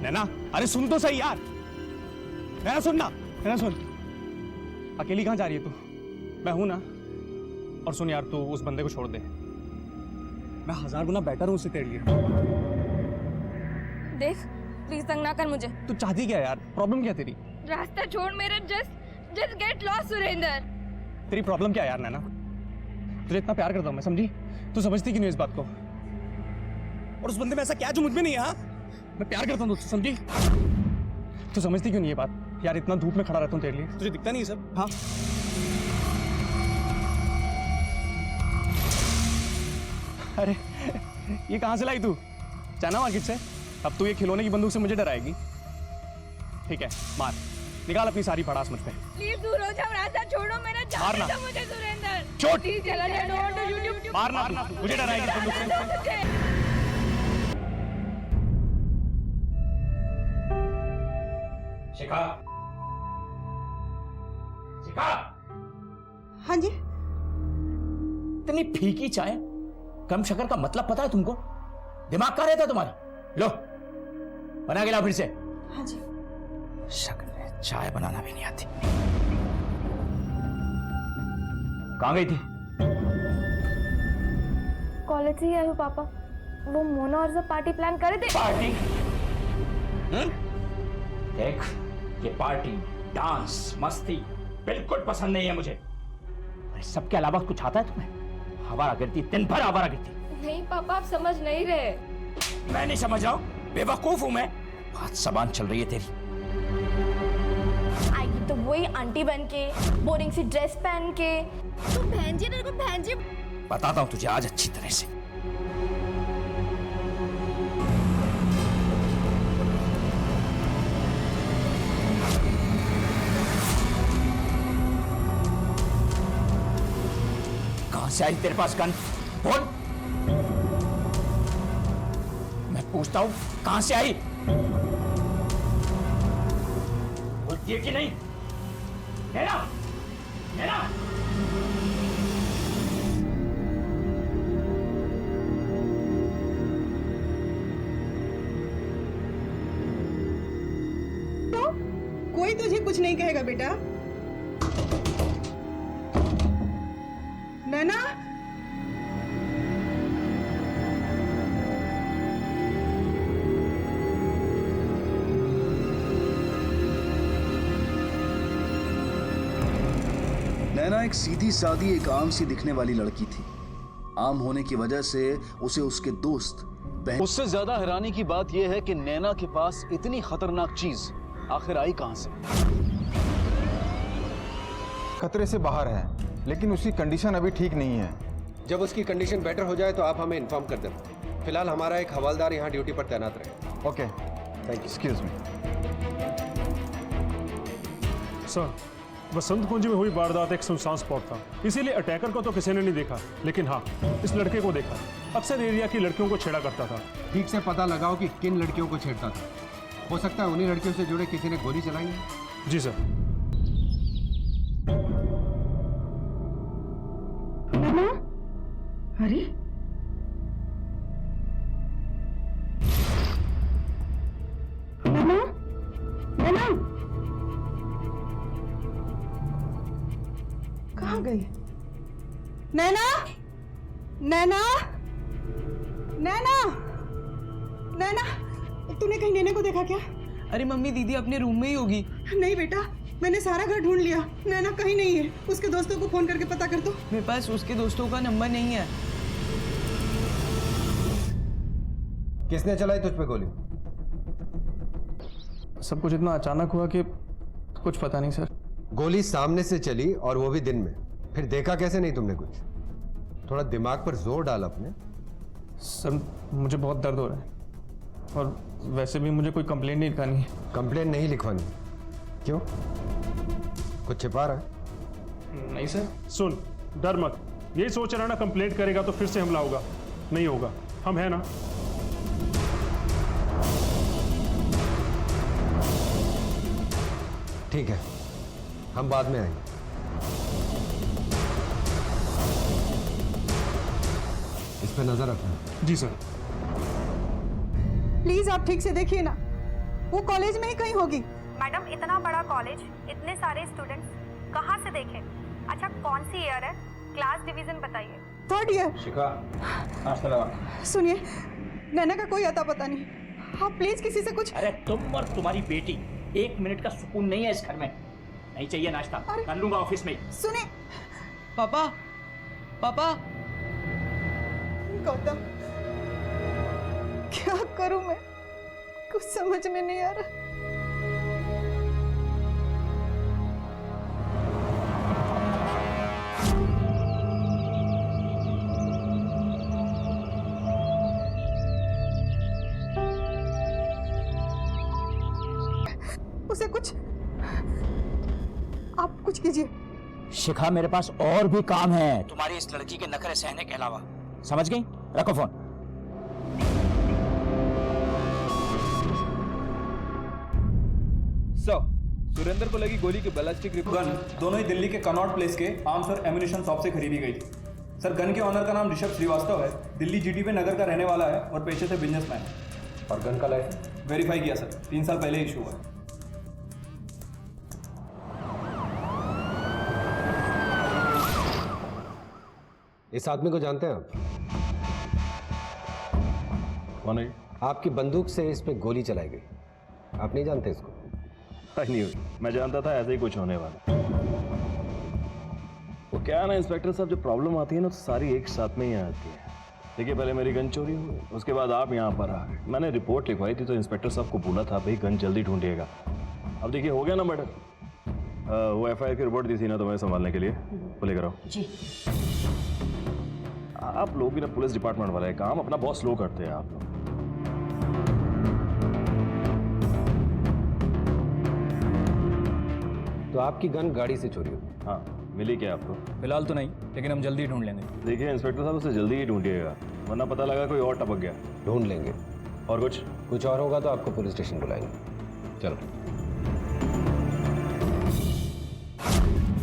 नैना, अरे सुन तो सही यार। नैना सुन ना, नैना सुन। अकेली कहाँ जा रही है तू? मैं हूं ना। और सुन यार, तू उस बंदे को छोड़ दे। मैं 1000 गुना बेटर हूं उससे तेरे लिए। देख, प्लीज तंग ना कर मुझे। तू चाहती क्या यार? प्रॉब्लम क्या तेरी? रास्ता छोड़ मेरा। Just get lost Surendra. तेरी प्रॉब्लम क्या है यार नैना? तुझे इतना प्यार करता हूं मैं, समझी? तू समझती क्यों नहीं इस बात को? और उस बंदे में ऐसा क्या जो मुझ में नहीं है? हाँ, मैं प्यार करता हूं तुझसे, समझी? तू समझती क्यों नहीं ये बात? यार इतना धूप में खड़ा रहता हूं तेरे लिए, तुझे दिखता नहीं सब? हाँ, अरे ये कहां से लाई तू? चाइना मार्केट से? अब तू ये खिलौने की बंदूक से मुझे डराएगी? ठीक है, मार, निकाल अपनी सारी भड़ास मुझ पे। प्लीज दूर हो जाओ, रास्ता छोड़ो मेरा। मारना। जाने दो मुझे सुरेंद्र। चोट। प्लीज चला जाए, don't want to shoot you. मारना, मुझे डराएगी बंदूक से। शिखा, शिखा, हाँ जी। इतनी फीकी चाय, कम शक्कर का मतलब पता है तुमको? दिमाग कहाँ रहता तुम्हारा? लो, बना के लाओ फिर से। हाँ जी। शक्ल है, चाय बनाना भी नहीं आती। कहाँ गई थी? कॉलेज से ही आई हूँ पापा। वो मोना और सब पार्टी प्लान करे थे। पार्टी? देख, ये पार्टी, डांस, मस्ती बिल्कुल पसंद नहीं है मुझे। अरे सबके अलावा कुछ आता है तुम्हें? आवारागर्दी, दिन भर आवारागर्दी। नहीं पापा, आप समझ नहीं रहे। मैं नहीं समझ रहा हूँ, बेवकूफ हूं मैं। बहुत जबान चल रही है तेरी। आएगी तो वही आंटी बन के, बोरिंग सी ड्रेस पहन के। तुम बहन जी, को बहन जी। बताता हूँ तुझे आज अच्छी तरह से। कहां से आई तेरे पास गन? बोल, मैं पूछता हूं, कहां से आई? बोलती है कि नहीं? नैना, नैना। तो कोई तुझे कुछ नहीं कहेगा बेटा। नैना, नैना एक सीधी सादी, एक आम सी दिखने वाली लड़की थी। आम होने की वजह से उसे उसके दोस्त बहन। उससे ज्यादा हैरानी की बात यह है कि नैना के पास इतनी खतरनाक चीज आखिर आई कहां से? खतरे से बाहर है, लेकिन उसकी कंडीशन अभी ठीक नहीं है। जब उसकी कंडीशन बेटर हो जाए तो आप हमें इन्फॉर्म कर देना। फिलहाल हमारा एक हवलदार यहाँ ड्यूटी पर तैनात रहे। Okay, thank you. Excuse me. Sir, Basant Kunj में हुई वारदात एक सुनसान स्पॉट था, इसीलिए अटैकर को तो किसी ने नहीं देखा, लेकिन हाँ, इस लड़के को देखा। अक्सर एरिया की लड़कियों को छेड़ा करता था। ठीक से पता लगाओ कि किन लड़कियों को छेड़ता था। हो सकता है उन्हीं लड़कियों से जुड़े किसी ने गोली चलाई है। जी सर। अरे नैना, नैना कहाँ गई? नैना, नैना, नैना, नैना, तूने कहीं नैना को देखा क्या? अरे मम्मी, दीदी अपने रूम में ही होगी। नहीं बेटा, मैंने सारा घर ढूंढ लिया, नैना कहीं नहीं है। उसके दोस्तों को फोन करके पता कर दो। मेरे पास उसके दोस्तों का नंबर नहीं है। किसने चलाई तुझ पे गोली? सब कुछ इतना अचानक हुआ कि कुछ पता नहीं सर। गोली सामने से चली और वो भी दिन में, फिर देखा कैसे नहीं तुमने कुछ? थोड़ा दिमाग पर जोर डाल अपने। सर मुझे बहुत दर्द हो रहा है, और वैसे भी मुझे कोई कंप्लेंट नहीं लिखानी है। कंप्लेंट नहीं लिखवानी? क्यों, कुछ छिपा रहा है? नहीं सर। सुन, डर मत। यही सोच रहा ना कंप्लेंट करेगा तो फिर से हमला होगा। नहीं होगा, हम हैं ना। ठीक है, हम बाद में आएंगे। इस पे नजर रखना। जी सर। प्लीज आप ठीक से देखिए ना। वो कॉलेज में ही कहीं होगी। मैडम इतना बड़ा कॉलेज, इतने सारे स्टूडेंट्स, कहाँ से देखें? अच्छा कौन सी ईयर है? क्लास डिवीजन बताइए। 3rd year. शिखा, नाश्ता लगा। सुनिए, नैना का कोई अता पता नहीं, आप प्लीज किसी से कुछ। अरे तुम और तुम्हारी बेटी 1 मिनट का सुकून नहीं है इस घर में। नहीं चाहिए नाश्ता, कर लूंगा ऑफिस में। सुनिए पापा, पापा, गौतम, क्या करूं मैं, कुछ समझ में नहीं आ रहा। उसे कुछ, आप कुछ कीजिए। शिखा, मेरे पास और भी काम है तुम्हारी इस लड़की के नखरे सहने के अलावा। समझ गई? रखो फोन। सुरेंद्र को लगी गोली की बैलिस्टिक गन दोनों ही दिल्ली के कनॉट प्लेस के आर्म्स और एम्युनिशन शॉप से खरीदी गई थी। सर, गन के ऑनर का नाम ऋषभ श्रीवास्तव है, दिल्ली जीटीपी नगर का रहने वाला है और पेशे से बिजनेसमैन है। और गन का लाइसेंस वेरीफाई किया सर, 3 साल पहले इशू हुआ है। इस आदमी को जानते हैं आप? कौन है? आपकी बंदूक से इस पे गोली चलाई गई, आप नहीं जानते इसको? नहीं, मैं जानता था ऐसे ही कुछ होने वाला। वो क्या है ना इंस्पेक्टर साहब, जब प्रॉब्लम आती है ना तो सारी एक साथ में ही आती है। देखिए, पहले मेरी गन चोरी हुई, उसके बाद आप यहाँ पर आ गए। मैंने रिपोर्ट लिखवाई थी तो इंस्पेक्टर साहब को बोला था भाई गन जल्दी ढूंढिएगा। अब देखिए हो गया ना मर्डर। वो FIR की रिपोर्ट दी थी ना तुम्हें संभालने के लिए, वो लेकर आओ। जी। आप लोग भी ना पुलिस डिपार्टमेंट वाले हैं, काम अपना बहुत स्लो करते हैं आप लोग। तो आपकी गन गाड़ी से चोरी हुई? हाँ, मिली क्या आपको? फिलहाल तो नहीं, लेकिन हम जल्दी ढूंढ लेंगे। देखिए इंस्पेक्टर साहब, उसे जल्दी ही ढूंढिएगा, वरना पता लगा कोई और टपक गया। ढूंढ लेंगे। और कुछ और होगा तो आपको पुलिस स्टेशन बुलाएंगे। चलो।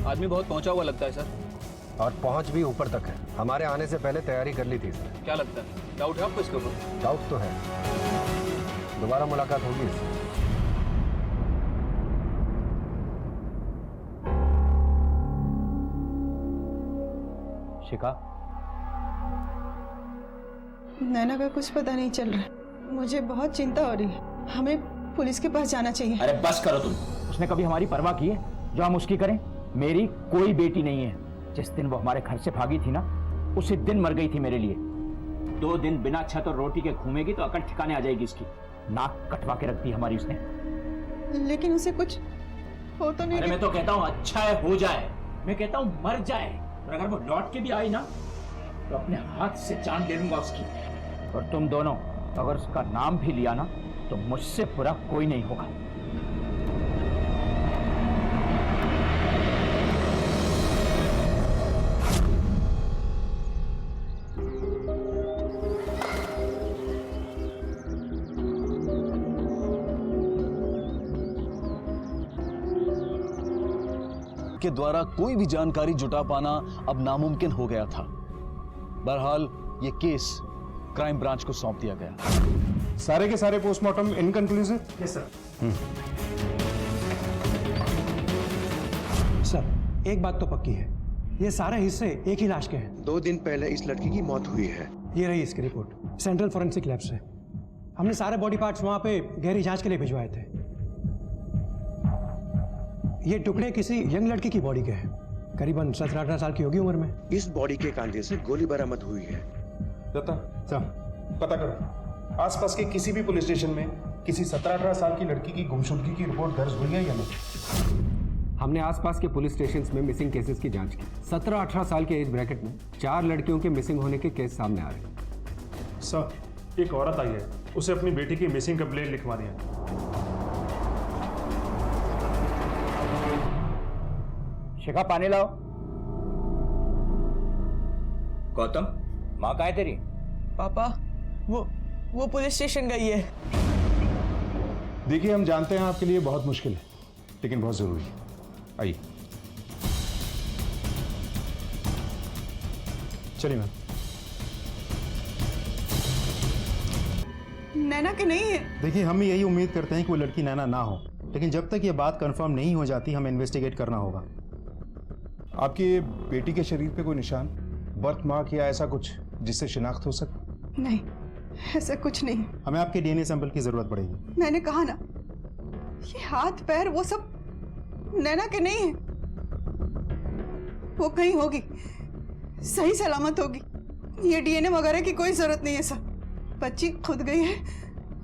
आदमी बहुत पहुंचा हुआ लगता है सर। और पहुंच भी ऊपर तक है, हमारे आने से पहले तैयारी कर ली थी इसने। क्या लगता है, डाउट है आपको इसके ऊपर? डाउट तो है, दोबारा मुलाकात होगी इससे। शिखा, नैना का कुछ पता नहीं चल रहा, मुझे बहुत चिंता हो रही है, हमें पुलिस के पास जाना चाहिए। अरे बस करो तुम। उसने कभी हमारी परवाह की है जो हम उसकी करें? मेरी कोई बेटी नहीं है। जिस दिन वो हमारे घर से भागी थी ना, उसी दिन मर गई थी मेरे लिए। 2 दिन बिना छत और रोटी के घूमेगी तो अकल ठिकाने आ जाएगी इसकी। नाक कटवा के रख दी हमारी उसने। लेकिन उसे कुछ हो तो नहीं? अरे मैं तो कहता हूँ अच्छा है हो जाए, मैं कहता हूँ मर जाए, और अगर वो लौट के भी आई ना तो अपने हाथ से जान ले लूंगा उसकी। और तुम दोनों अगर उसका नाम भी लिया ना तो मुझसे बुरा कोई नहीं होगा। के द्वारा कोई भी जानकारी जुटा पाना अब नामुमकिन हो गया था। बहरहाल ये केस क्राइम ब्रांच को सौंप दिया गया। सारे के सारे postmortem inconclusive? Yes sir. Sir, एक बात तो पक्की है, ये सारे हिस्से एक ही लाश के हैं। 2 दिन पहले इस लड़की की मौत हुई है। ये रही इसकी रिपोर्ट सेंट्रल फॉरेंसिक लैब से। हमने सारे बॉडी पार्ट्स वहां पे गहरी जांच के लिए भिजवाए थे। ये टुकड़े किसी यंग लड़की की बॉडी के हैं, करीबन 17-18 साल की होगी उम्र में। इस बॉडी के कांटे से गोली बरामद हुई है। पता करो आसपास के किसी भी पुलिस स्टेशन में किसी 17-18 साल की लड़की की गुमशुदगी की रिपोर्ट दर्ज हुई है या नहीं? हमने आसपास के पुलिस स्टेशंस में मिसिंग केसेस की जांच की। 17-18 साल के एज ब्रैकेट में 4 लड़कियों के मिसिंग होने के केस सामने आ रहे हैं। सर, एक औरत आई है, उसे अपनी बेटी की मिसिंग कंप्लेंट लिखवा दिया। शिखा, पानी लाओ। गौतम, माँ कहाँ है तेरी? पापा, वो पुलिस स्टेशन गई है। देखिए, हम जानते हैं आपके लिए बहुत मुश्किल है, लेकिन बहुत जरूरी है। आइए। चलिए मैम। नैना के नहीं है। देखिए, हम यही उम्मीद करते हैं कि वो लड़की नैना ना हो, लेकिन जब तक ये बात कंफर्म नहीं हो जाती हमें इन्वेस्टिगेट करना होगा। आपकी बेटी के शरीर पे कोई निशान, बर्थ मार्क या ऐसा कुछ जिससे शिनाख्त हो सके? नहीं, ऐसा कुछ नहीं। हमें आपके डीएनए सैंपल की जरूरत पड़ेगी। मैंने कहा ना, ये हाथ पैर वो सब नैना के नहीं है। वो कहीं होगी, सही सलामत होगी। ये डीएनए वगैरह की कोई जरूरत नहीं है सर। बच्ची खुद गई है,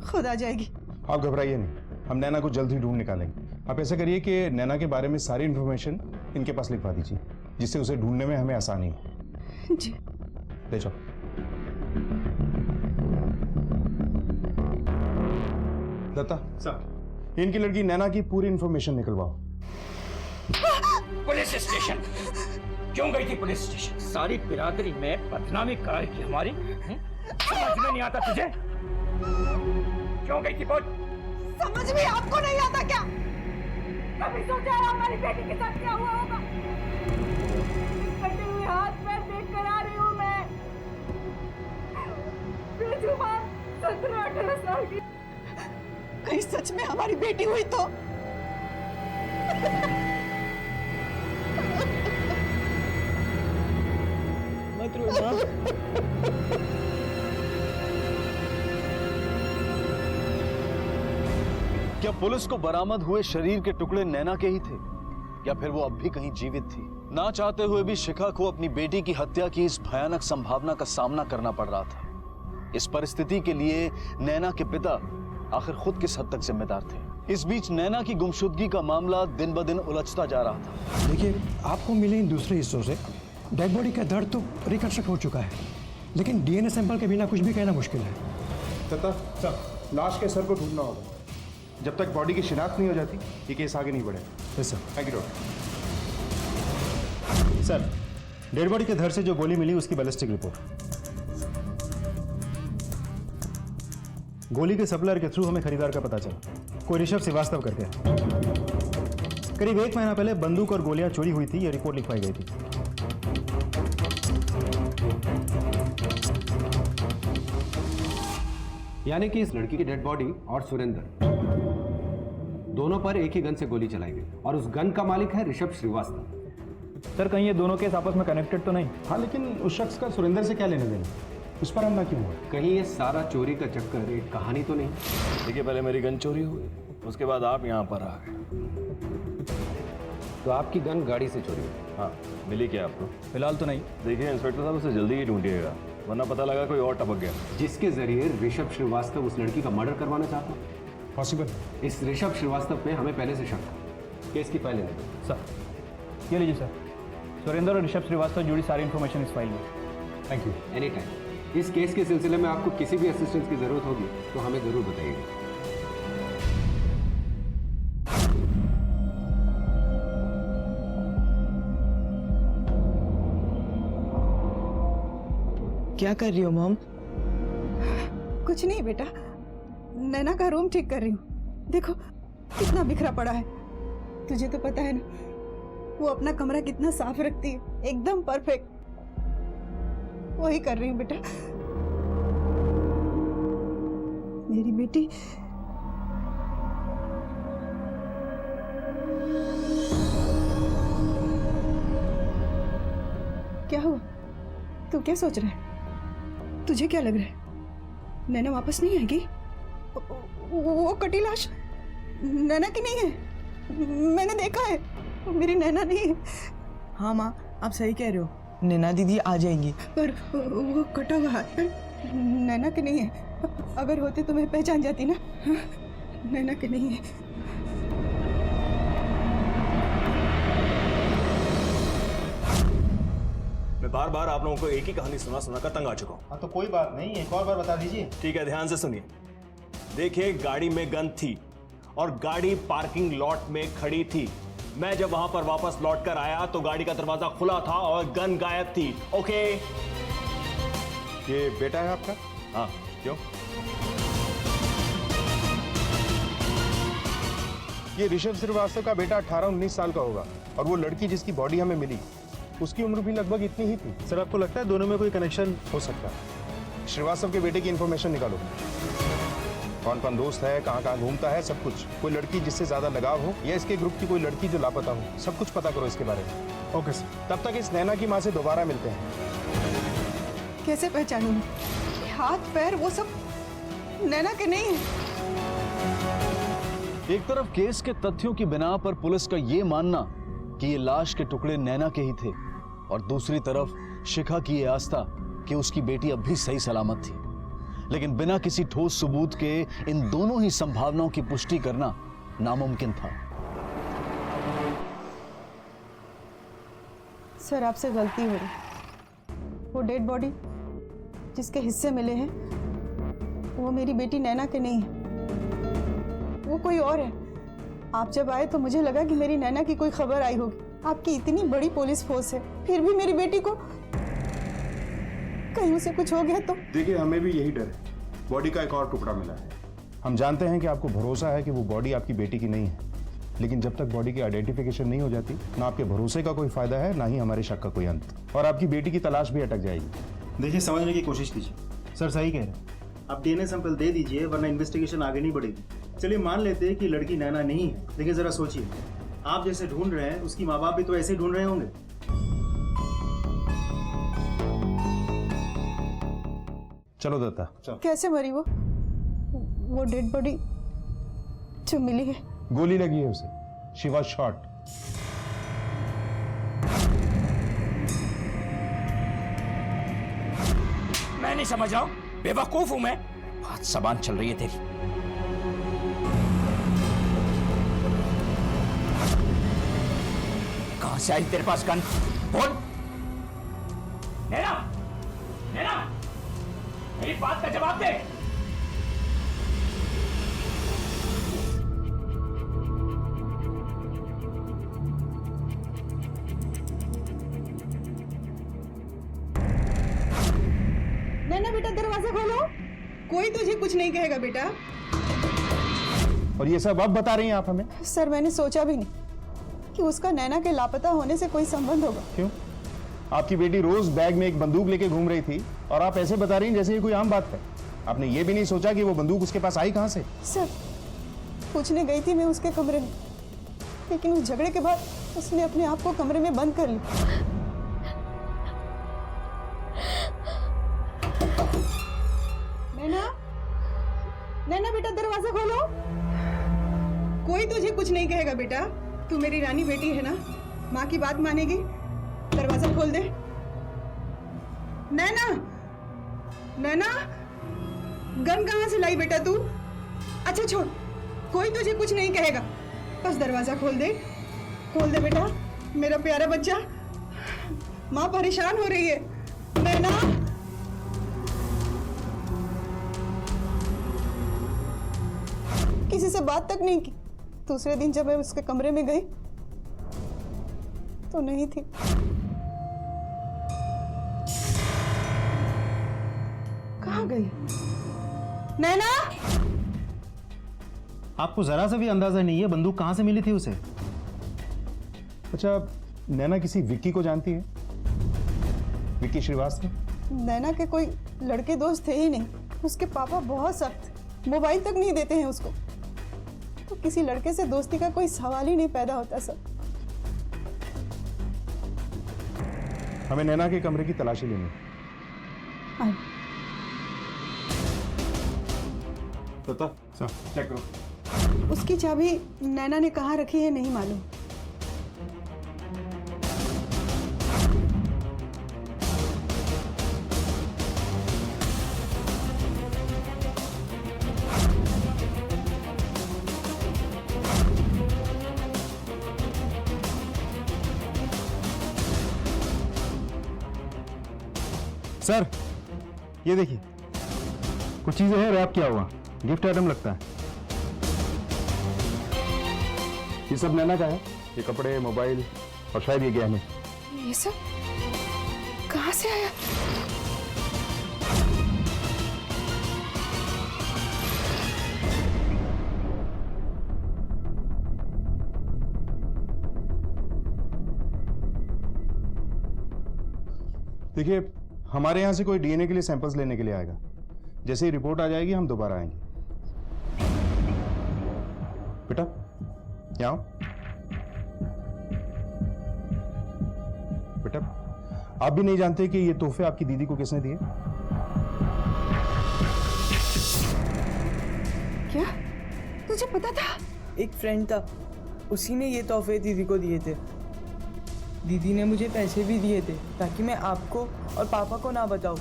खुद आ जाएगी। आप घबराइए नहीं, हम नैना को जल्द ही ढूंढ निकालेंगे। आप ऐसा करिए कि नैना के बारे में सारी इन्फॉर्मेशन इनके पास लिखवा दीजिए, जिससे उसे ढूंढने में हमें आसानी हो। जी। ले जाओ। दत्ता सर, इनकी लड़की नैना की पूरी इन्फॉर्मेशन निकलवाओ। पुलिस स्टेशन क्यों गई थी? पुलिस स्टेशन सारी बिरादरी में बदनामी कराएगी हमारी। समझ में नहीं आता तुझे? क्यों गई थी बोल? समझ में आपको नहीं आता क्या? कभी सोचा है हमारी बेटी के साथ क्या हुआ होगा? कटे हुए हाथ पैर देख कर आ रही हूँ मैं। बेजुबान 17-18 साल की। कहीं सच में हमारी बेटी हुई तो? मत रो माँ। क्या पुलिस को बरामद हुए शरीर के टुकड़े नैना के ही थे, या फिर वो अब भी कहीं जीवित थी? ना चाहते हुए भी शिखा को अपनी बेटी की हत्या की इस भयानक संभावना का सामना करना पड़ रहा था। इस परिस्थिति के लिए नैना के पिता आखिर खुद किस हद तक जिम्मेदार थे? इस बीच नैना की गुमशुदगी का मामला दिन ब दिन उलझता जा रहा था। देखिए, आपको मिले इन दूसरे हिस्सों से डेड बॉडी का दर्द तो रिकंस्ट्रक्ट हो चुका है, लेकिन डीएनए सैंपल के बिना कुछ भी कहना मुश्किल है। दत्ता सर, लाश के सर को ढूंढना होगा। जब तक बॉडी की शिनाख्त नहीं हो जाती ये केस आगे नहीं बढ़ेगा। Yes sir. Thank you doctor. Sir, dead body के धड़ से जो गोली मिली उसकी बैलिस्टिक रिपोर्ट। गोली के सप्लायर के थ्रू हमें खरीदार का पता चला, कोई ऋषभ श्रीवास्तव करके। करीब 1 महीना पहले बंदूक और गोलियां चोरी हुई थी, ये रिपोर्ट लिखवाई गई थी। यानी कि इस लड़की की डेड बॉडी और सुरेंद्र दोनों पर एक ही गन से गोली चलाई गई, और उस गन का मालिक है ऋषभ श्रीवास्तव। सर, कहीं ये दोनों केस आपस में कनेक्टेड तो नहीं? हाँ, लेकिन उस शख्स का सुरेंद्र से क्या लेना देना? उस पर हमला क्यों हुआ? कहीं ये सारा चोरी का चक्कर एक कहानी तो नहीं? देखिए, पहले मेरी गन चोरी हुई, उसके बाद आप यहाँ पर आ गए। तो आपकी गन गाड़ी से चोरी हुई? हाँ, मिली क्या आपको? फिलहाल तो नहीं। देखिए इंस्पेक्टर साहब, उसे जल्दी ही ढूंढिएगा, वरना पता लगा कोई और टपक गया। जिसके जरिए ऋषभ श्रीवास्तव उस लड़की का मर्डर करवाना चाहता? पॉसिबल। इस ऋषभ श्रीवास्तव पे हमें पहले से शक था। केस की फाइल लेने सर, ये लीजिए सर, सुरेंद्र और ऋषभ श्रीवास्तव जुड़ी सारी इन्फॉर्मेशन इस फाइल में। Thank you. Any time. इस केस के सिलसिले में आपको किसी भी असिस्टेंस की जरूरत होगी तो हमें जरूर बताइएगा। क्या कर रही हो मॉम? कुछ नहीं बेटा, नैना का रूम ठीक कर रही हूँ। देखो कितना बिखरा पड़ा है। तुझे तो पता है ना, वो अपना कमरा कितना साफ रखती है, एकदम परफेक्ट। वही कर रही हूँ बेटा। मेरी बेटी क्या हुआ? तू क्या सोच रहा है? तुझे क्या लग रहा है? नैना वापस नहीं आएगी? वो कटी लाश नैना की नहीं है। मैंने देखा है, मेरी नैना नहीं है। हाँ माँ, आप सही कह रहे हो, नैना दीदी आ जाएंगी। पर वो कटा हुआ हाथ नैना के नहीं है। अगर होते तो मैं पहचान जाती ना। नैना के नहीं है। मैं बार बार आप लोगों को एक ही कहानी सुना कर तंग आ चुका हूँ। हाँ, तो कोई बात नहीं, एक और बार बता दीजिए। ठीक है, ध्यान से सुनिए। देखिए, गाड़ी में गन थी और गाड़ी पार्किंग लॉट में खड़ी थी। मैं जब वहां पर वापस लौट कर आया तो गाड़ी का दरवाजा खुला था और गन गायब थी। ओके? ये बेटा है आपका? हाँ, क्यों? ये ऋषभ श्रीवास्तव का बेटा 18-19 साल का होगा, और वो लड़की जिसकी बॉडी हमें मिली उसकी उम्र भी लगभग इतनी ही थी। सर, आपको लगता है दोनों में कोई कनेक्शन हो सकता है? श्रीवास्तव के बेटे की इंफॉर्मेशन निकालो। कौन कौन दोस्त है, कहाँ कहाँ घूमता है, सब कुछ। कोई लड़की जिससे ज्यादा लगाव हो या इसके ग्रुप की कोई लड़की जो लापता हो, सब कुछ पता करो इसके बारे में। Okay sir. तब तक इस नैना की माँ से दोबारा मिलते हैं। कैसे पहचानूं मैं? हाथ पैर वो सब नैना के नहीं है। एक तरफ केस के तथ्यों की बिना पर पुलिस का यह मानना कि ये लाश के टुकड़े नैना के ही थे, और दूसरी तरफ शिखा की ये आस्था कि उसकी बेटी अब भी सही सलामत थी। लेकिन बिना किसी ठोस सबूत के इन दोनों ही संभावनाओं की पुष्टि करना नामुमकिन था। सर, आपसे गलती हो रही। वो डेड बॉडी जिसके हिस्से मिले हैं वो मेरी बेटी नैना के नहीं है, वो कोई और है। आप जब आए तो मुझे लगा कि मेरी नैना की कोई खबर आई होगी। आपकी इतनी बड़ी पुलिस फोर्स है, फिर भी मेरी बेटी को कहीं उसे कुछ हो गया तो? देखिए, हमें भी यही डर है। बॉडी का एक और टुकड़ा मिला है। हम जानते हैं कि आपको भरोसा है कि वो बॉडी आपकी बेटी की नहीं है, लेकिन जब तक बॉडी की आइडेंटिफिकेशन नहीं हो जाती, ना आपके भरोसे का कोई फायदा है, ना ही हमारे शक का कोई अंत, और आपकी बेटी की तलाश भी अटक जाएगी। देखिए, समझने की कोशिश कीजिए। सर सही कह रहे हैं। आप डीएनए सैंपल दे दीजिए, वरना इन्वेस्टिगेशन आगे नहीं बढ़ेगी। चलिए मान लेते हैं कि लड़की नैना नहीं है, लेकिन जरा सोचिए, आप जैसे ढूंढ रहे हैं उसकी माँ बाप भी तो ऐसे ही ढूंढ रहे होंगे। चलो दत्ता। कैसे मरी वो डेड बॉडी जो मिली है? गोली लगी है उसे। She was shot. मैं नहीं समझ रहा हूं, बेवकूफ हूं मैं। बात जबान चल रही है तेरी। कहां से आई तेरे पास गन? बोल। नैना, नैना, मेरी बात का जवाब दे। नैना बेटा, दरवाजा खोलो। कोई तुझे कुछ नहीं कहेगा बेटा। और ये सब अब बता रही हैं आप हमें? सर, मैंने सोचा भी नहीं कि उसका नैना के लापता होने से कोई संबंध होगा। क्यों? आपकी बेटी रोज बैग में एक बंदूक लेके घूम रही थी, और आप ऐसे बता रही हैं जैसे ये कोई आम बात है। आपने ये भी नहीं सोचा कि वो बंदूक उसके पास आई कहां से? सर, पूछने गई थी मैं उसके कमरे में, लेकिन उस झगड़े के बाद उसने अपने आप को कमरे में बंद कर लिया। नैना, नैना बेटा, दरवाजा खोलो। कोई तुझे कुछ नहीं कहेगा बेटा। तू मेरी रानी बेटी है ना, माँ की बात मानेगी। दरवाजा खोल दे। नैना, नैना, गन कहाँ से लाई बेटा तू? अच्छा छोड़, कोई तुझे कुछ नहीं कहेगा। बस दरवाजा खोल दे बेटा, मेरा प्यारा बच्चा। माँ परेशान हो रही है। नैना, किसी से बात तक नहीं की। दूसरे दिन जब मैं उसके कमरे में गई तो नहीं थी। कहाँ गई नैना? आपको जरा सा भी अंदाजा नहीं है बंदूक कहां से मिली थी उसे? अच्छा, नैना किसी विक्की को जानती है? विक्की श्रीवास्तव? नैना के कोई लड़के दोस्त थे ही नहीं। उसके पापा बहुत सख्त, मोबाइल तक नहीं देते हैं उसको, तो किसी लड़के से दोस्ती का कोई सवाल ही नहीं पैदा होता सर। हमें नैना के कमरे की तलाशी लेनी है। तोता सर, चेक करो। उसकी चाबी नैना ने कहाँ रखी है नहीं मालूम। सर, ये देखिए, कुछ चीजें हैं रैप किया हुआ, गिफ्ट आइटम लगता है। ये सब नैना का है। ये कपड़े, मोबाइल और शायद ये गहने। ये सब कहाँ से आया? देखिए, हमारे यहाँ से कोई डीएनए के लिए सैंपल्स लेने के लिए आएगा। जैसे ही रिपोर्ट आ जाएगी हम दोबारा आएंगे। बेटा यहाँ आओ। बेटा आप भी नहीं जानते कि ये तोहफे आपकी दीदी को किसने दिए? क्या तुझे पता था? एक फ्रेंड था, उसी ने ये तोहफे दीदी को दिए थे। दीदी ने मुझे पैसे भी दिए थे ताकि मैं आपको और पापा को ना बताऊं।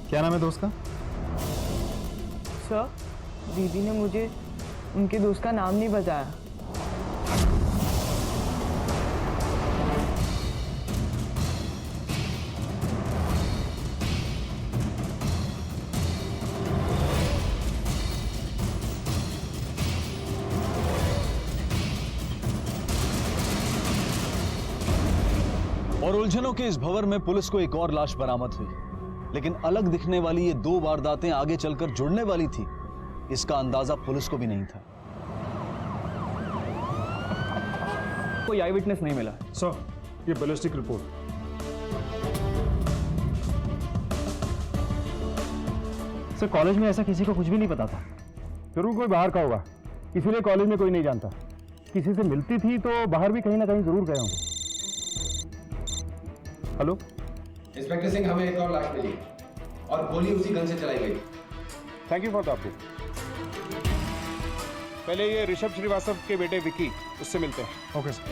क्या नाम है दोस्त का? सर, दीदी ने मुझे उनके दोस्त का नाम नहीं बताया। और उलझनों के इस भंवर में पुलिस को एक और लाश बरामद हुई, लेकिन अलग दिखने वाली ये दो वारदातें आगे चलकर जुड़ने वाली थी, इसका अंदाजा पुलिस को भी नहीं था। कोई आई विटनेस नहीं मिला। सर ये बैलिस्टिक रिपोर्ट। सर कॉलेज में ऐसा किसी को कुछ भी नहीं पता था। जरूर कोई बाहर का होगा, इसीलिए कॉलेज में कोई नहीं जानता। किसी से मिलती थी तो बाहर भी कहीं ना कहीं जरूर गए होंगे। हेलो इंस्पेक्टर सिंह, हमें एक और लाश मिली और गोली उसी गन से चलाई गई। Thank you for the update. पहले ये ऋषभ श्रीवास्तव के बेटे विकी, उससे मिलते हैं। Okay sir.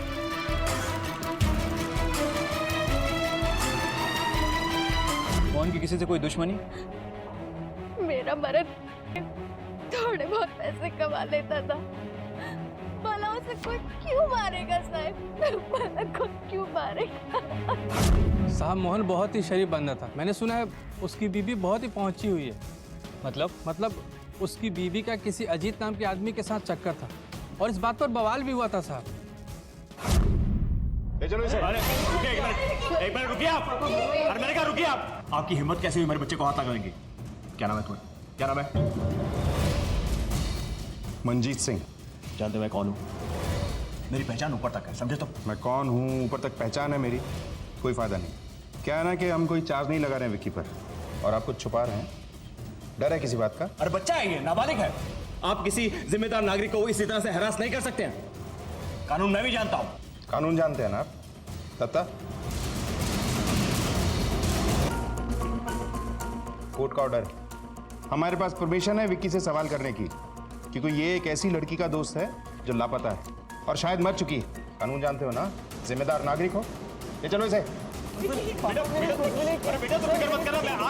कौन की किसी से कोई दुश्मनी? मेरा मर्द थोड़े बहुत पैसे कमा लेता था, भला उसे कोई क्यों मारेगा साहब? भला कोई क्यों मारेगा? साहब मोहन बहुत ही शरीफ बंदा था। मैंने सुना है उसकी बीबी बहुत ही पहुंची हुई है। मतलब उसकी बीबी का किसी अजीत नाम के आदमी के साथ चक्कर था और इस बात पर बवाल भी हुआ था साहब। चलो इसे। अरे एक मिनट रुकिए आप। अरे मैंने कहा रुकिए आप। आपकी हिम्मत कैसे हुई मेरे बच्चे को हाथ लगाएंगे? क्या नाम है तुम्हारा? क्या नाम है? मनजीत सिंह। जानते मैं कौन हूँ? मेरी पहचान ऊपर तक है, समझे? तो मैं कौन हूँ ऊपर तक पहचान है मेरी, कोई फायदा नहीं। क्या है ना कि हम कोई चार्ज नहीं लगा रहे हैं विक्की पर, और आप कुछ छुपा रहे हैं। डर है किसी बात का? अरे बच्चा है ये, नाबालिग है। आप किसी जिम्मेदार नागरिक को इसी तरह से हरास नहीं कर सकते हैं। कानून मैं भी जानता हूँ। कानून जानते हैं ना आप? दत्ता, कोर्ट का ऑर्डर। हमारे पास परमिशन है विक्की से सवाल करने की, क्योंकि ये एक ऐसी लड़की का दोस्त है जो लापता है और शायद मर चुकी है। कानून जानते हो ना, जिम्मेदार नागरिक हो। ये चलो इसे। बेटा तुम फिक्र मत करना, मैं आ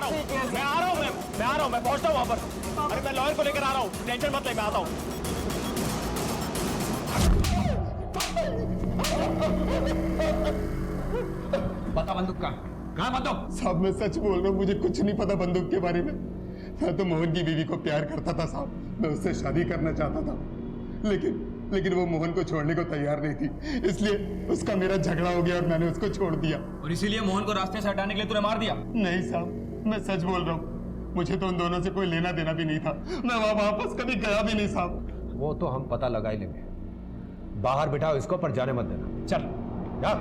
रहा हूँ, मैं पहुंचता हूँ वहां पर। अरे मैं लॉयर को लेकर आ रहा हूँ, टेंशन मत ले, मैं आता हूँ। बता बंदूक कहाँ बंदूक? साहब मैं सच बोल रहा हूँ, मुझे कुछ नहीं पता बंदूक के बारे में। मैं तो मोहन की बीवी को प्यार करता था साहब, मैं उससे शादी करना चाहता था, लेकिन वो मोहन को छोड़ने को तैयार नहीं थी, इसलिए उसका मेरा झगड़ा हो गया और मैंने उसको छोड़ दिया। और इसीलिए मोहन को रास्ते से हटाने के लिए तूने मार दिया? नहीं साहब, मैं सच बोल रहा हूँ, मुझे तो उन दोनों से कोई लेना देना भी नहीं था। मैं वहां वापस कभी गया भी नहीं साहब। वो तो हम पता लगा ही लेंगे। बाहर बिठाओ इसको, पर जाने मत देना। चल जा।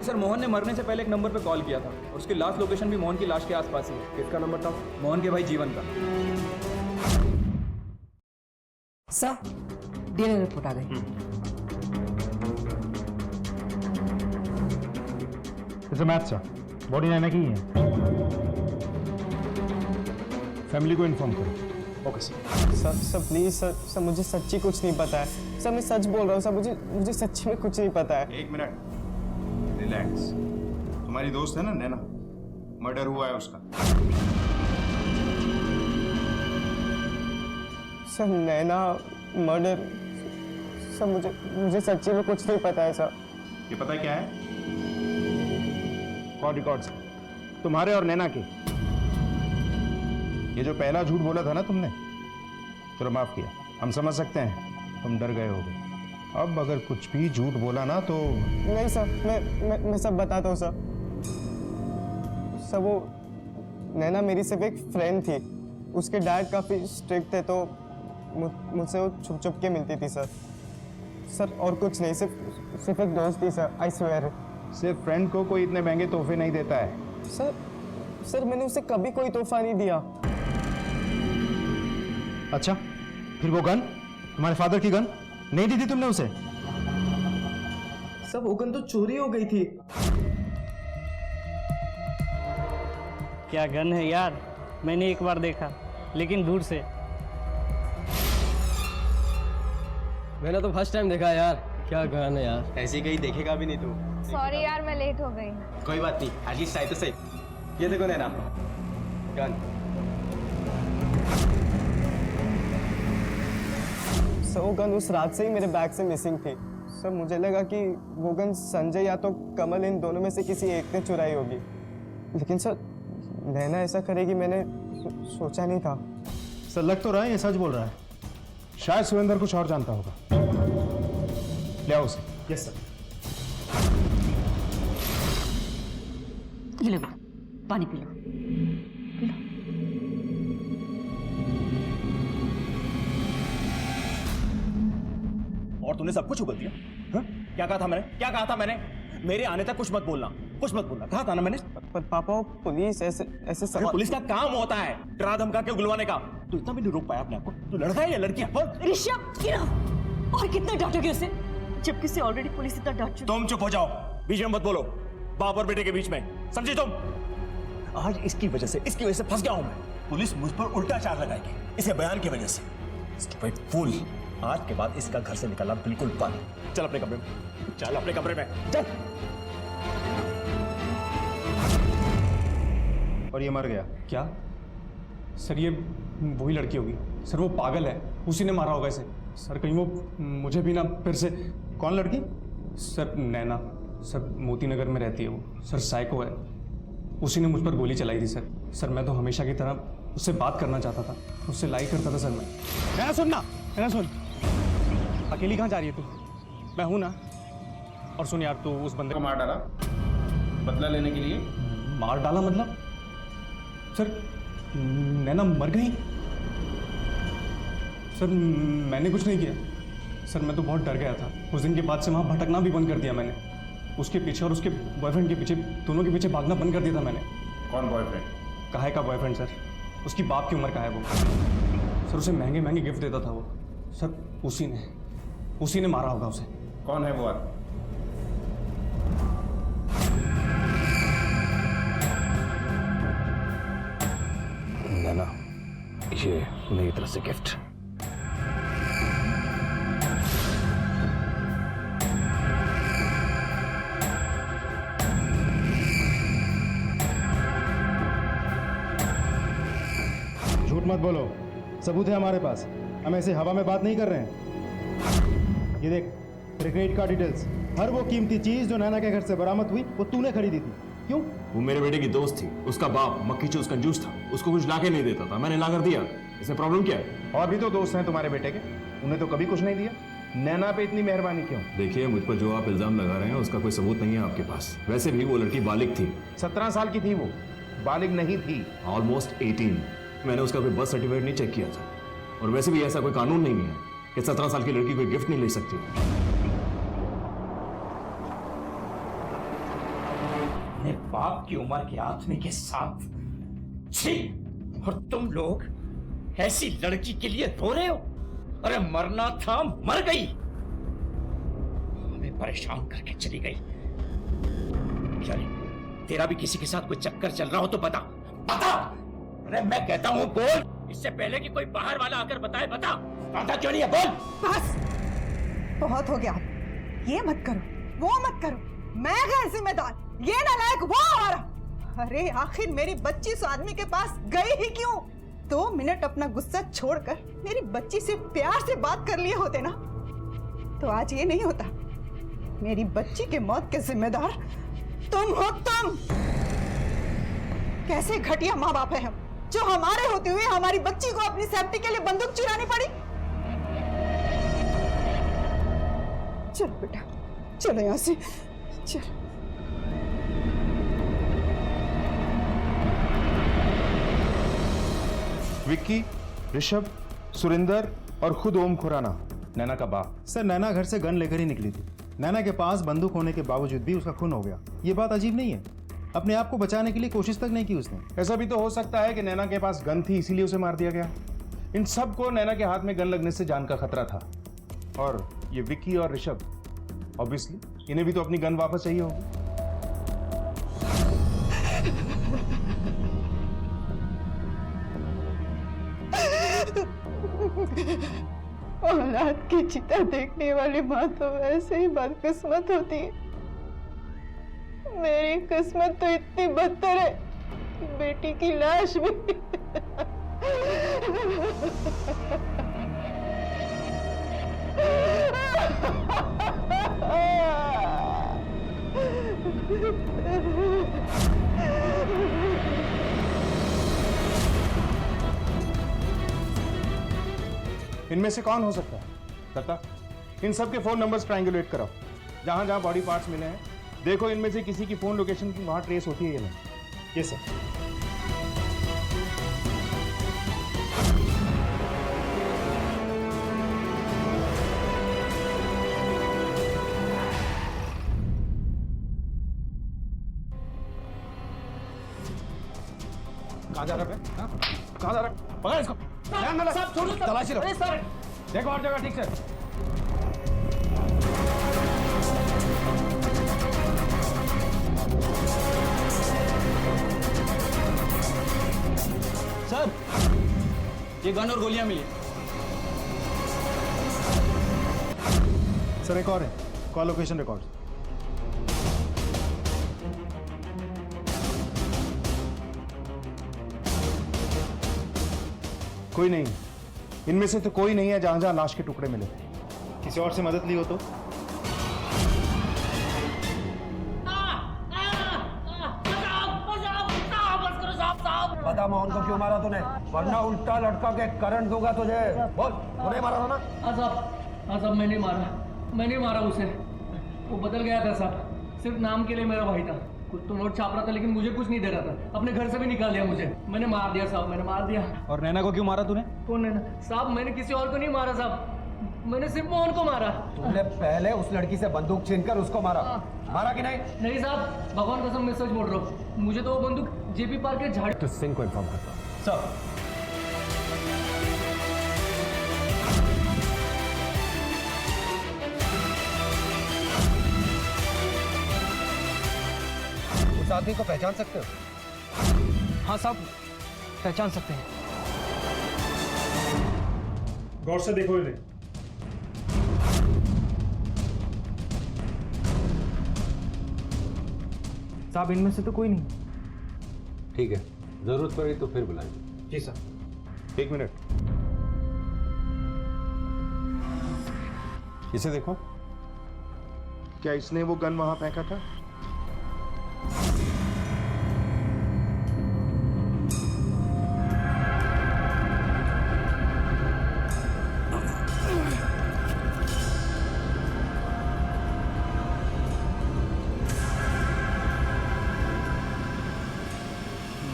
सर मोहन ने मरने से पहले एक नंबर पे कॉल किया था और उसकी लास्ट लोकेशन भी मोहन की लाश के आसपास ही है। किसका नंबर था? मोहन के भाई जीवन का। सर डीएनए रिपोर्ट आ गई। इसे मैथ सर, बॉडी नैना की है। फैमिली को इन्फॉर्म करो। Okay sir. Sir please sir मुझे सच्ची कुछ नहीं पता है। सर मैं सच बोल रहा हूँ सर, मुझे सच्ची में कुछ नहीं पता है। एक मिनट, रिलैक्स। तुम्हारी दोस्त है ना नैना, मर्डर हुआ है उसका। सर नैना मर्डर? सर मुझे सच्ची में कुछ नहीं पता है सर। ये पता है क्या है? कॉल रिकॉर्ड्स तुम्हारे और नैना के। ये जो पहला झूठ बोला था ना तुमने, चलो माफ किया, हम समझ सकते हैं तुम डर गए होगे। अब अगर कुछ भी झूठ बोला ना तो नहीं सर, मैं सब बताता हूँ सर। सर वो नैना मेरी सिर्फ एक फ्रेंड थी, उसके डैड काफ़ी स्ट्रिक्ट थे तो मुझसे वो छुप छुप के मिलती थी सर और कुछ नहीं, सिर्फ एक दोस्त थी सर, आई स्वेयर। सिर्फ फ्रेंड को कोई इतने महंगे तोहफे नहीं देता है। सर मैंने उसे कभी कोई तोहफा नहीं दिया। अच्छा, फिर वो गन, तुम्हारे फादर की गन नहीं दी थी तुमने उसे? सब वो गन तो चोरी हो गई थी। क्या गन है यार, मैंने एक बार देखा, लेकिन दूर से। मैंने तो फर्स्ट टाइम देखा यार। क्या गन है यार, ऐसी कहीं देखेगा भी नहीं तू। सॉरी यार, मैं लेट हो गई। कोई बात नहीं, एटलीस्ट सही तो सही। ये देखो नैना, गन। सर वो गन उस रात से ही मेरे बैग से मिसिंग थी। सर मुझे लगा कि वो गन संजय या तो कमल, इन दोनों में से किसी एक ने चुराई होगी, लेकिन सर नैना ऐसा करेगी मैंने सोचा नहीं था। सर लग तो रहा है ये सच बोल रहा है। शायद सुरेंद्र कुछ और जानता होगा। ले आओ उसे। Yes sir. ये लो बेटा, पानी पी लो। और तूने सब कुछ उगल दिया। हाँ? क्या कहा था मैंने? मेरे आने तक कुछ मत बोलना। कहा था ना मैंने। पर पापा पुलिस ऐसे अरे पुलिस का काम होता है डरा धमका के उगलवाने का। तू इतना भी नहीं रोक पाया अपने आप को। तू लड़का है या लड़की है? बोल। ऋषभ, और कितना डांटोगे उसे, जबकि उसे ऑलरेडी पुलिस इतना डांट चुकी। तुम चुप हो जाओ, बीच में मत बोलो। बाप और बेटे के बीच में, समझी तुम? आज इसकी वजह से फंस गया हूं मैं। पुलिस मुझ पर उल्टा चार्ज लगाएगी इसे बयान की वजह से। स्टूपिड फूल। आज के बाद इसका घर से निकलना बिल्कुल बंद। चल अपने कमरे में, चल। और ये मर गया। क्या सर, ये वही लड़की होगी सर, वो पागल है, उसी ने मारा होगा इसे सर। कहीं वो मुझे भी ना फिर से। कौन लड़की? सर नैना, सर मोती नगर में रहती है वो सर, साइको है। उसी ने मुझ पर गोली चलाई थी सर। मैं तो हमेशा की तरह उससे बात करना चाहता था, उससे लाइक करता था सर मैं। नैना सुन, अकेली कहाँ जा रही है तू? मैं हूं ना। और सुन यार, तू उस बंदे को मार डाला बदला लेने के लिए। मार डाला मतलब? सर नैना मर गई? सर मैंने कुछ नहीं किया सर, मैं तो बहुत डर गया था। उस दिन के बाद से वहाँ भटकना भी बंद कर दिया मैंने। उसके पीछे और उसके बॉयफ्रेंड के पीछे, दोनों के पीछे भागना बंद कर दिया था मैंने। कौन बॉयफ्रेंड? काहे का बॉयफ्रेंड सर? उसकी बाप की उम्र का है वो सर। उसे महंगे महंगे गिफ्ट देता था वो सर। उसी ने मारा होगा उसे। कौन है वो आदमी? नैना, ये मेरी तरफ से गिफ्ट। झूठ मत बोलो, सबूत है हमारे पास। हम ऐसे हवा में बात नहीं कर रहे हैं। ये देख, तेरे क्रेडिट कार्ड डिटेल्स, हर वो कीमती चीज जो नैना के घर से बरामद हुई वो तूने खरीदी थी। क्यों? वो मेरे बेटे की दोस्त थी, उसका बाप मक्खी चूस कंजूस था, उसको कुछ लाके नहीं देता था, मैंने लाकर दिया। इसमें प्रॉब्लम क्या है? और भी तो दोस्त हैं तुम्हारे बेटे के, उन्हें तो कभी कुछ नहीं दिया। नैना पे इतनी मेहरबानी क्यों? देखिए, मुझ पर जो आप इल्जाम लगा रहे हैं उसका कोई सबूत नहीं है आपके पास। वैसे भी वो लड़की बालिग थी। 17 साल की थी वो, बालिग नहीं थी। ऑलमोस्ट 18। मैंने उसका कोई बर्थ सर्टिफिकेट नहीं चेक किया था। और वैसे भी ऐसा कोई कानून नहीं है कि 17 साल की लड़की कोई गिफ्ट नहीं ले सकती। अपने बाप की उम्र के आदमी के साथ छी! और तुम लोग ऐसी लड़की के लिए रो रहे हो? अरे मरना था, मर गई। हमें परेशान करके चली गई। चले, तेरा भी किसी के साथ कोई चक्कर चल रहा हो तो बता। अरे मैं कहता हूँ बोल, इससे पहले कि कोई बाहर वाला आकर बताए। बता क्यों नहीं है? बोल। बस बहुत हो गया, ये मत करो, वो मत करो। मैं घर जिम्मेदार, ये नालायक वो हमारा। अरे आखिर मेरी बच्ची उस आदमी के पास गई ही क्यों? 2 मिनट अपना गुस्सा छोड़कर मेरी बच्ची से प्यार से बात कर लिए होते ना, तो आज ये नहीं होता। मेरी बच्ची के मौत के जिम्मेदार तुम हो। तुम कैसे घटिया माँ बाप है हम, जो हमारे होते हुए हमारी बच्ची को अपनी सेफ्टी के लिए बंदूक चुरानी पड़ी। चलो बेटा, चलो यहां से, चलो। विक्की, ऋषभ, सुरेंद्र और खुद ओम खुराना, नैना का बाप। सर नैना घर से गन लेकर ही निकली थी। नैना के पास बंदूक होने के बावजूद भी उसका खून हो गया। ये बात अजीब नहीं है? अपने आप को बचाने के लिए कोशिश तक नहीं की उसने। ऐसा भी तो हो सकता है कि नैना के पास गन थी इसीलिए उसे मार दिया गया। इन सब को नैना के हाथ में गन लगने से जान का खतरा था। और ये विक्की और ऋषभ, ऑब्वियसली इन्हें भी तो अपनी गन वापस चाहिए होगी। औलाद की चिता देखने वाली माँ तो वैसे ही बदकिस्मत होती है। मेरी किस्मत तो इतनी बदतर है कि बेटी की लाश भी इनमें से कौन हो सकता है? दत्ता, इन सब के फोन नंबर्स ट्रायंगुलेट कराओ। जहां जहां बॉडी पार्ट्स मिले हैं देखो इनमें से किसी की फोन लोकेशन की वहां ट्रेस होती है या नहीं। Yes sir. कहाँ जा रहा है? कहाँ जा रहा है? पकड़ इसको। ध्यान दे, सब छोड़ो, तलाशी लो। देखो और जगह ठीक से। सर, ये गन और गोलियां मिली। सर एक और है, कॉल लोकेशन रिकॉर्ड। कोई नहीं, इनमें से तो कोई नहीं है जहां जहां लाश के टुकड़े मिले थे। किसी और से मदद ली हो तो? बता मोहन को क्यों मारा तूने, वरना उल्टा लटका के करंट दूंगा तुझे। बोल, तूने मारा था ना? हाँ साहब, मैंने मारा उसे। वो बदल गया था साहब, सिर्फ नाम के लिए मेरा भाई था। कुछ तो नोट छाप रहा था लेकिन मुझे कुछ नहीं दे रहा था। अपने घर से भी निकाल दिया मुझे। मैंने मार दिया साहब, मैंने मार दिया। और नैना को क्यों मारा तूने? कौन नैना? साहब मैंने किसी और को नहीं मारा साहब, मैंने सिर्फ मोहन को मारा। तूने पहले उस लड़की से बंदूक छीनकर उसको मारा, मारा कि नहीं? नहीं साहब, भगवान कसम मैं सच बोल रहा हूँ। मुझे तो वो बंदूक जेपी पार्क के झाड़। तो सिंह को इन्फॉर्म करता हूँ। साहब उस आदमी को पहचान सकते हो? हाँ साहब, पहचान सकते हैं। गौर से देखो इन्हें। साहब इनमें से तो कोई नहीं। ठीक है, जरूरत पड़ी तो फिर बुलाएंगे। जी सर। एक मिनट, इसे देखो। क्या इसने वो गन वहां फेंका था?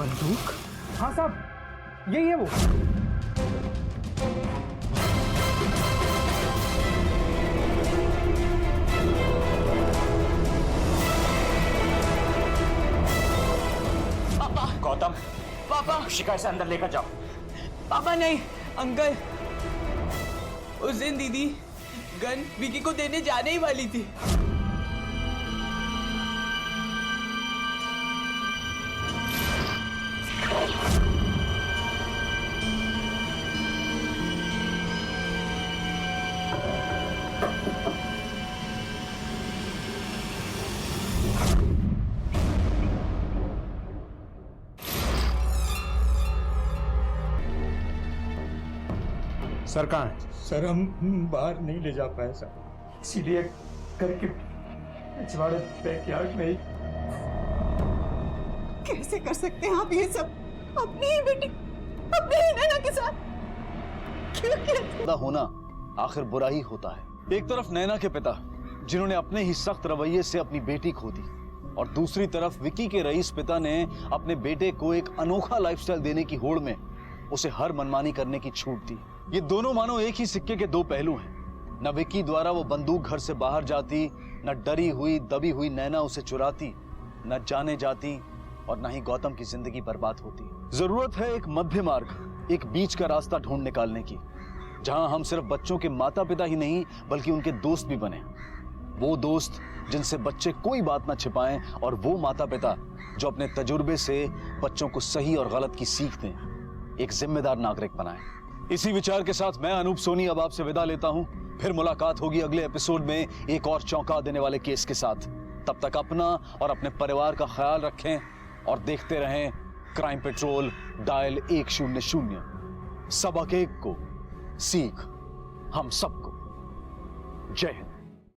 बंदूक? हाँ साहब, यही है वो। पापा, गौतम, पापा, शिखा से अंदर लेकर जाओ। पापा नहीं, अंकल। उस दिन दीदी गन विकी को देने जाने ही वाली थी। सर कहाँ है? सर हम बाहर नहीं ले जा पाए सर, इसीलिए करके पिछवाड़े बैकयार्ड में ही। कैसे कर सकते हैं आप ये सब अपनी ही बेटी, अपनी ही नैना के साथ? क्यों किया? होना आखिर बुरा ही होता है। एक तरफ नैना के पिता जिन्होंने अपने ही सख्त रवैये से अपनी बेटी खो दी, और दूसरी तरफ विकी के रईस पिता ने अपने बेटे को एक अनोखा लाइफस्टाइल देने की होड़ में उसे हर मनमानी करने की छूट दी। ये दोनों मानो एक ही सिक्के के दो पहलू हैं। न विकी द्वारा वो बंदूक घर से बाहर जाती, न डरी हुई दबी हुई नैना उसे चुराती, न जाने जाती, और न ही गौतम की जिंदगी बर्बाद होती। जरूरत है एक मध्य मार्ग, एक बीच का रास्ता ढूंढ निकालने की, जहां हम सिर्फ बच्चों के माता पिता ही नहीं बल्कि उनके दोस्त भी बने। वो दोस्त जिनसे बच्चे कोई बात ना छिपाएं, और वो माता पिता जो अपने तजुर्बे से बच्चों को सही और गलत की सीख दें, एक जिम्मेदार नागरिक बनाएं। इसी विचार के साथ मैं अनूप सोनी अब आपसे विदा लेता हूं। फिर मुलाकात होगी अगले एपिसोड में एक और चौंका देने वाले केस के साथ। तब तक अपना और अपने परिवार का ख्याल रखें और देखते रहें क्राइम पेट्रोल डायल 100। सबक एक को सीख हम सबको। जय हिंद।